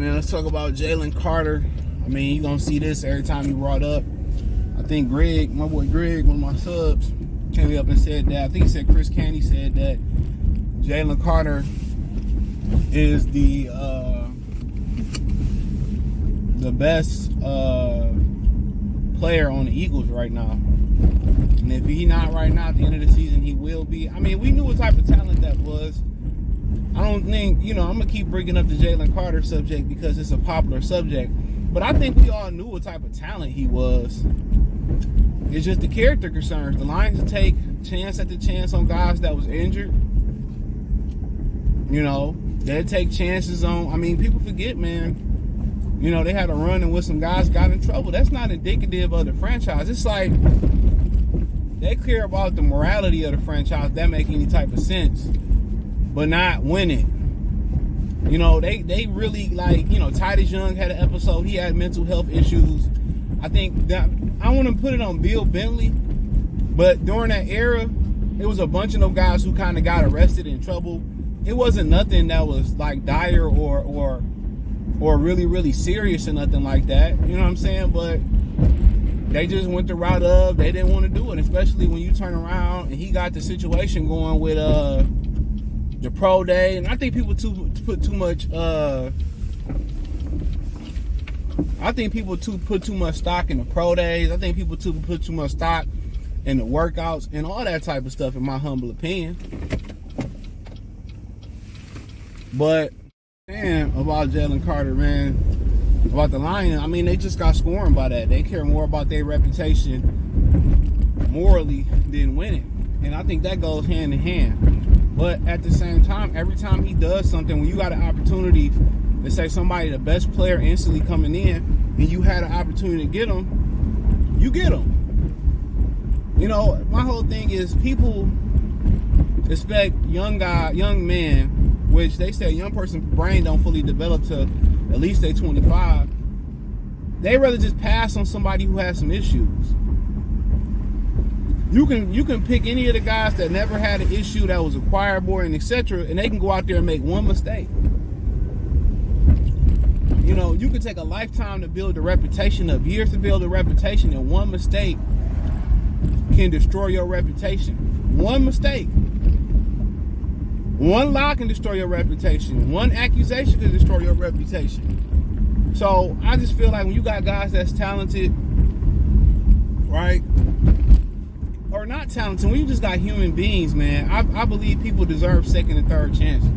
man, let's talk about Jalen Carter. I mean, you're going to see this every time he brought up. I think Greg, my boy Greg, one of my subs, came up and said that. I think he said Chris Candy said that Jalen Carter is the best player on the Eagles right now. And if he's not right now, at the end of the season, he will be. I mean, we knew what type of talent that was. I don't think, I'm going to keep bringing up the Jalen Carter subject because it's a popular subject. But I think we all knew what type of talent he was. It's just the character concerns. The Lions take chance after chance on guys that was injured. They take chances on, people forget, man. They had a run and with some guys got in trouble. That's not indicative of the franchise. It's like they care about the morality of the franchise. That make any type of sense. But not winning. They really Titus Young had an episode. He had mental health issues. I think that I want to put it on Bill Bentley, but during that era, it was a bunch of those guys who kind of got arrested in trouble. It wasn't nothing that was like dire or really, really serious or nothing like that. You know what I'm saying? But they just went the route of they didn't want to do it, especially when you turn around and he got the situation going with the pro day, and I think people put too much stock in the pro days. I think people put too much stock in the workouts and all that type of stuff, in my humble opinion. But man, about Jalen Carter, man, about the Lions, they just got scorned by that. They care more about their reputation morally than winning, and I think that goes hand in hand. But at the same time, every time he does something, when you got an opportunity to say somebody the best player instantly coming in, and you had an opportunity to get him, you get him. My whole thing is people expect young men, which they say a young person's brain don't fully develop to at least they 25. They rather just pass on somebody who has some issues. You can pick any of the guys that never had an issue that was acquired born and etc., and they can go out there and make one mistake. You can take a lifetime to build a reputation, of years to build a reputation, and one mistake can destroy your reputation. One mistake. One lie can destroy your reputation. One accusation can destroy your reputation. So I just feel like when you got guys that's talented, right? Or not talented, when you just got human beings, man, I believe people deserve second and third chances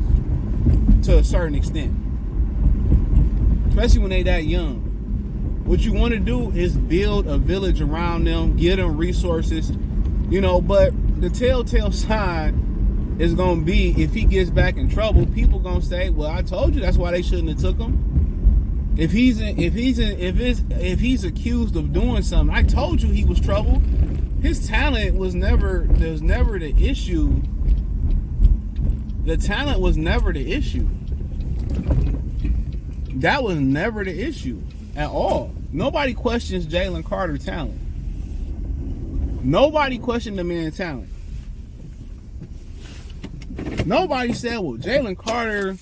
to a certain extent, especially when they that young. What you want to do is build a village around them, give them resources, but the telltale sign is going to be if he gets back in trouble, people going to say, well, I told you that's why they shouldn't have took him. If he's accused of doing something, I told you he was trouble. His talent was never the issue. The talent was never the issue. That was never the issue at all. Nobody questions Jalen Carter's talent. Nobody questioned the man's talent. Nobody said, well, Jalen Carter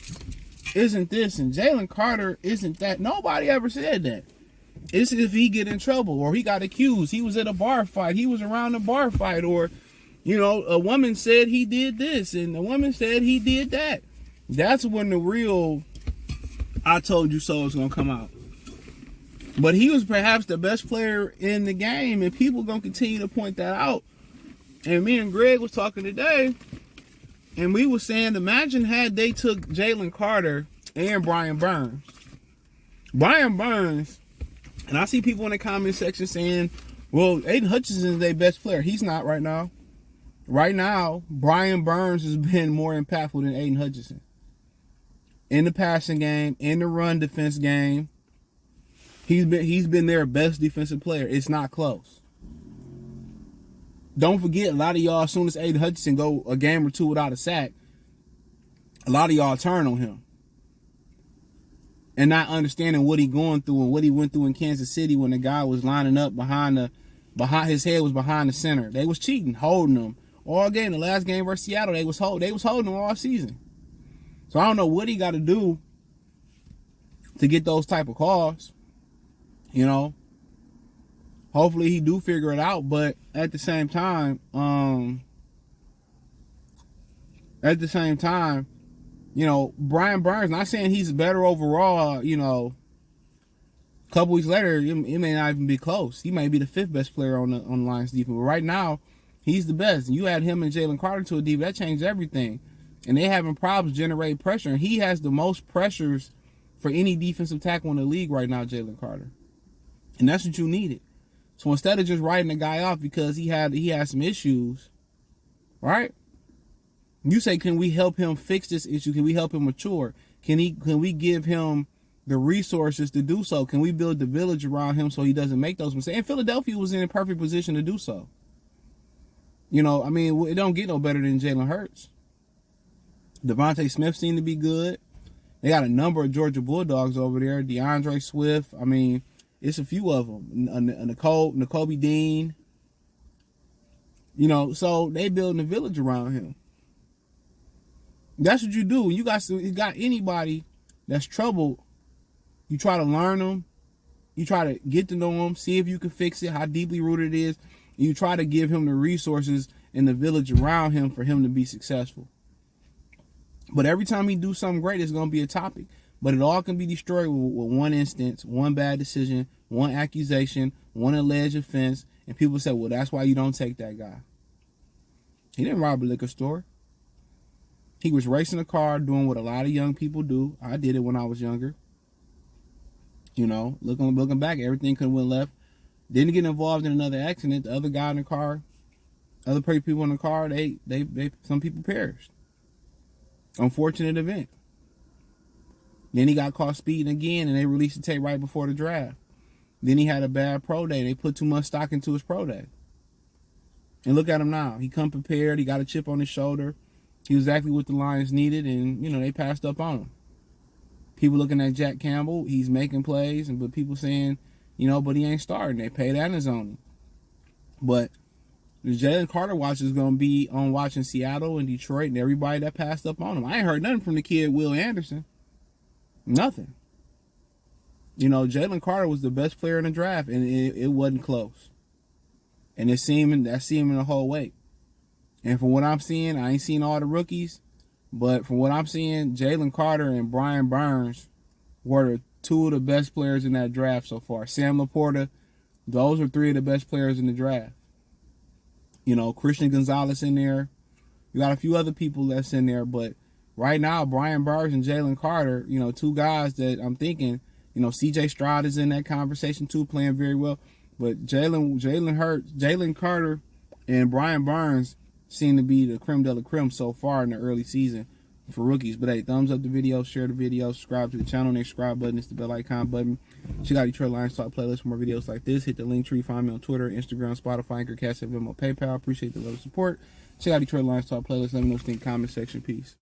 isn't this and Jalen Carter isn't that. Nobody ever said that. It's if he get in trouble or he got accused. He was at a bar fight. He was around a bar fight. Or, a woman said he did this and a woman said he did that. That's when the real I told you so is going to come out. But he was perhaps the best player in the game, and people going to continue to point that out. And me and Greg was talking today, and we were saying, imagine had they took Jalen Carter and Brian Burns. Brian Burns, and I see people in the comment section saying, well, Aiden Hutchinson is their best player. He's not right now. Right now, Brian Burns has been more impactful than Aiden Hutchinson. In the passing game, in the run defense game, he's been their best defensive player. It's not close. Don't forget, a lot of y'all, as soon as Aiden Hutchinson go a game or two without a sack, a lot of y'all turn on him. And not understanding what he going through and what he went through in Kansas City when the guy was lining up behind his head was behind the center. They was cheating, holding him all game. The last game versus Seattle, they was holding him all season. So I don't know what he got to do to get those type of calls. You know, hopefully he do figure it out. But at the same time, you know, Brian Burns, not saying he's better overall, you know, a couple weeks later, it may not even be close. He may be the 5th best player on the Lions defense. But right now, he's the best. You add him and Jalen Carter to a defense, that changed everything. And they having problems generating pressure. And he has the most pressures for any defensive tackle in the league right now, Jalen Carter. And that's what you needed. So instead of just writing the guy off because he had some issues, right? You say, can we help him fix this issue? Can we help him mature? Can we give him the resources to do so? Can we build the village around him so he doesn't make those mistakes? And Philadelphia was in a perfect position to do so. You know, I mean, it don't get no better than Jalen Hurts. Devontae Smith seemed to be good. They got a number of Georgia Bulldogs over there. DeAndre Swift. I mean, it's a few of them. Nakobe Dean. You know, so they building a village around him. That's what you do. You got anybody that's troubled, you try to learn them. You try to get to know them, see if you can fix it, how deeply rooted it is. And you try to give him the resources and the village around him for him to be successful. But every time he do something great, it's going to be a topic. But it all can be destroyed with one instance, one bad decision, one accusation, one alleged offense. And people say, well, that's why you don't take that guy. He didn't rob a liquor store. He was racing a car, doing what a lot of young people do. I did it when I was younger. You know, looking back, everything could have went left. Didn't get involved in another accident. The other guy in the car, other people in the car, some people perished. Unfortunate event. Then he got caught speeding again, and they released the tape right before the draft. Then he had a bad pro day. They put too much stock into his pro day. And look at him now. He come prepared. He got a chip on his shoulder. He was exactly what the Lions needed, and, you know, they passed up on him. People looking at Jack Campbell, he's making plays, but people saying, you know, but he ain't starting. They paid Anna's on him. But the Jalen Carter watch is going to be on watching Seattle and Detroit and everybody that passed up on him. I ain't heard nothing from the kid, Will Anderson. Nothing. You know, Jalen Carter was the best player in the draft, and it wasn't close. And that's seeming the whole way. And from what I'm seeing, I ain't seen all the rookies, but from what I'm seeing, Jalen Carter and Brian Burns were two of the best players in that draft so far. Sam Laporta, those are 3 of the best players in the draft. You know, Christian Gonzalez in there. You got a few other people that's in there, but right now, Brian Burns and Jalen Carter, you know, 2 guys that I'm thinking, you know, C.J. Stroud is in that conversation too, playing very well. But Jalen Carter, and Brian Burns seem to be the creme de la creme so far in the early season for rookies. But hey, thumbs up the video, share the video, subscribe to the channel. Next subscribe button is the bell icon button. Check out Detroit Lions Talk playlist for more videos like this. Hit the link tree. Find me on Twitter, Instagram, Spotify, Anchor, Cash App, Venmo, PayPal. Appreciate the love and support. Check out Detroit Lions Talk playlist. Let me know what you think. Comment section. Peace.